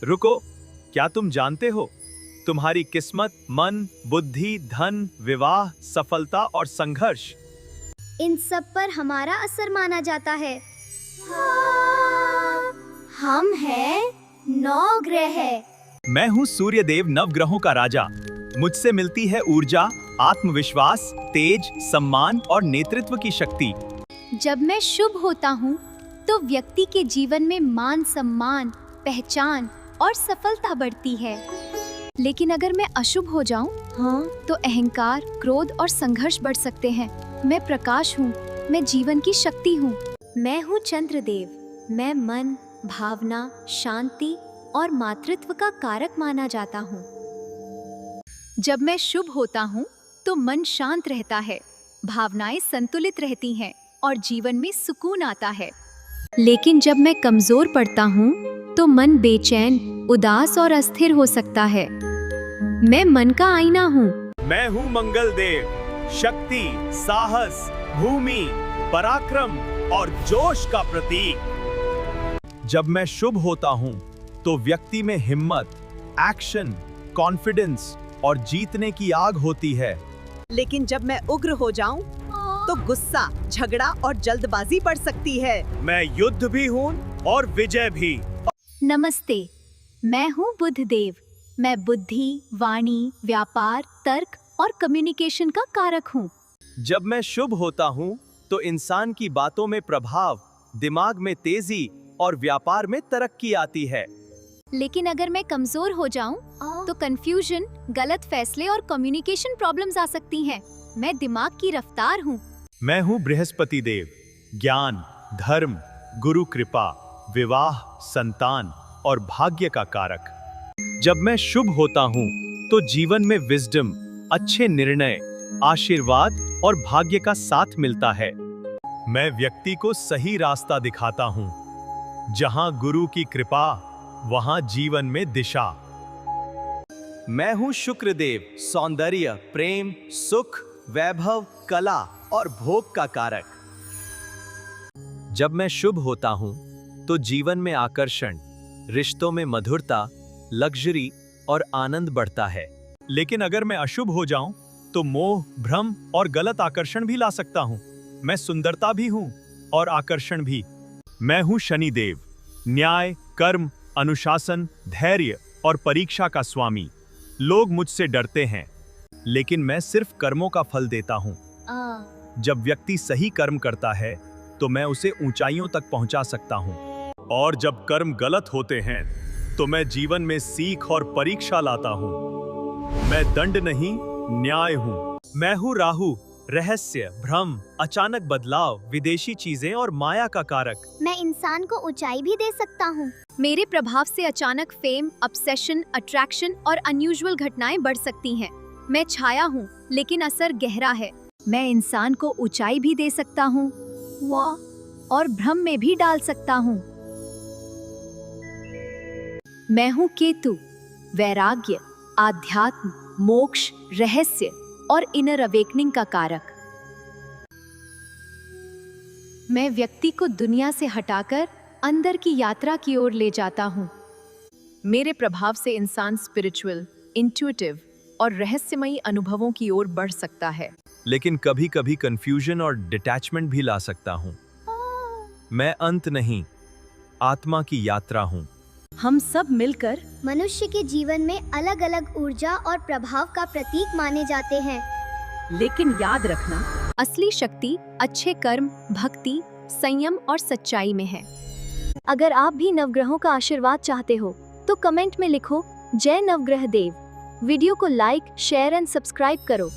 रुको, क्या तुम जानते हो तुम्हारी किस्मत मन, बुद्धि, धन, विवाह, सफलता और संघर्ष, इन सब पर हमारा असर माना जाता है। हम हैं 9 ग्रह। मैं हूँ सूर्यदेव, नवग्रहों का राजा। मुझसे मिलती है ऊर्जा, आत्मविश्वास, तेज, सम्मान और नेतृत्व की शक्ति। जब मैं शुभ होता हूँ तो व्यक्ति के जीवन में मान सम्मान, पहचान और सफलता बढ़ती है। लेकिन अगर मैं अशुभ हो जाऊं, तो अहंकार, क्रोध और संघर्ष बढ़ सकते हैं। मैं प्रकाश हूँ, मैं जीवन की शक्ति हूँ। मैं हूँ चंद्रदेव। मैं मन, भावना, शांति और मातृत्व का कारक माना जाता हूँ। जब मैं शुभ होता हूँ तो मन शांत रहता है, भावनाएं संतुलित रहती हैं और जीवन में सुकून आता है। लेकिन जब मैं कमजोर पड़ता हूँ तो मन बेचैन, उदास और अस्थिर हो सकता है। मैं मन का आईना हूँ। मैं हूँ मंगल देव, शक्ति, साहस, भूमि, पराक्रम और जोश का प्रतीक। जब मैं शुभ होता हूँ तो व्यक्ति में हिम्मत, एक्शन, कॉन्फिडेंस और जीतने की आग होती है। लेकिन जब मैं उग्र हो जाऊं, तो गुस्सा, झगड़ा और जल्दबाजी बढ़ सकती है। मैं युद्ध भी हूँ और विजय भी। नमस्ते, मैं हूँ बुधदेव। मैं बुद्धि, वाणी, व्यापार, तर्क और कम्युनिकेशन का कारक हूँ। जब मैं शुभ होता हूँ तो इंसान की बातों में प्रभाव, दिमाग में तेजी और व्यापार में तरक्की आती है। लेकिन अगर मैं कमजोर हो जाऊं, तो कंफ्यूजन, गलत फैसले और कम्युनिकेशन प्रॉब्लम्स आ सकती हैं। मैं दिमाग की रफ्तार हूँ। मैं हूँ बृहस्पति देव, ज्ञान, धर्म, गुरु कृपा, विवाह, संतान और भाग्य का कारक। जब मैं शुभ होता हूँ तो जीवन में विजडम, अच्छे निर्णय, आशीर्वाद और भाग्य का साथ मिलता है। मैं व्यक्ति को सही रास्ता दिखाता हूँ। जहाँ गुरु की कृपा, वहाँ जीवन में दिशा। मैं हूँ शुक्रदेव, सौंदर्य, प्रेम, सुख, वैभव, कला और भोग का कारक। जब मैं शुभ होता हूँ तो जीवन में आकर्षण, रिश्तों में मधुरता, लग्जरी और आनंद बढ़ता है। लेकिन अगर मैं अशुभ हो जाऊं तो मोह, भ्रम और गलत आकर्षण भी ला सकता हूं। मैं सुंदरता भी हूं और आकर्षण भी। मैं हूं शनिदेव, न्याय, कर्म, अनुशासन, धैर्य और परीक्षा का स्वामी। लोग मुझसे डरते हैं, लेकिन मैं सिर्फ कर्मों का फल देता हूं। जब व्यक्ति सही कर्म करता है तो मैं उसे ऊंचाइयों तक पहुंचा सकता हूं। और जब कर्म गलत होते हैं तो मैं जीवन में सीख और परीक्षा लाता हूँ। मैं दंड नहीं, न्याय हूँ। मैं हूँ राहु, रहस्य, भ्रम, अचानक बदलाव, विदेशी चीजें और माया का कारक। मैं इंसान को ऊंचाई भी दे सकता हूँ। मेरे प्रभाव से अचानक फेम, ऑब्सेशन, अट्रैक्शन और अनयूजुअल घटनाएं बढ़ सकती हैं। मैं छाया हूँ, लेकिन असर गहरा है। मैं इंसान को ऊंचाई भी दे सकता हूँ और भ्रम में भी डाल सकता हूँ। मैं हूँ केतु, वैराग्य, आध्यात्म, मोक्ष, रहस्य और इनर अवेकनिंग का कारक। मैं व्यक्ति को दुनिया से हटाकर अंदर की यात्रा की ओर ले जाता हूँ। मेरे प्रभाव से इंसान स्पिरिचुअल, इंट्यूटिव और रहस्यमयी अनुभवों की ओर बढ़ सकता है। लेकिन कभी कभी कंफ्यूजन और डिटैचमेंट भी ला सकता हूँ। मैं अंत नहीं, आत्मा की यात्रा हूँ। हम सब मिलकर मनुष्य के जीवन में अलग अलग ऊर्जा और प्रभाव का प्रतीक माने जाते हैं। लेकिन याद रखना, असली शक्ति अच्छे कर्म, भक्ति, संयम और सच्चाई में है। अगर आप भी नवग्रहों का आशीर्वाद चाहते हो तो कमेंट में लिखो जय नवग्रह देव। वीडियो को लाइक, शेयर एंड सब्सक्राइब करो।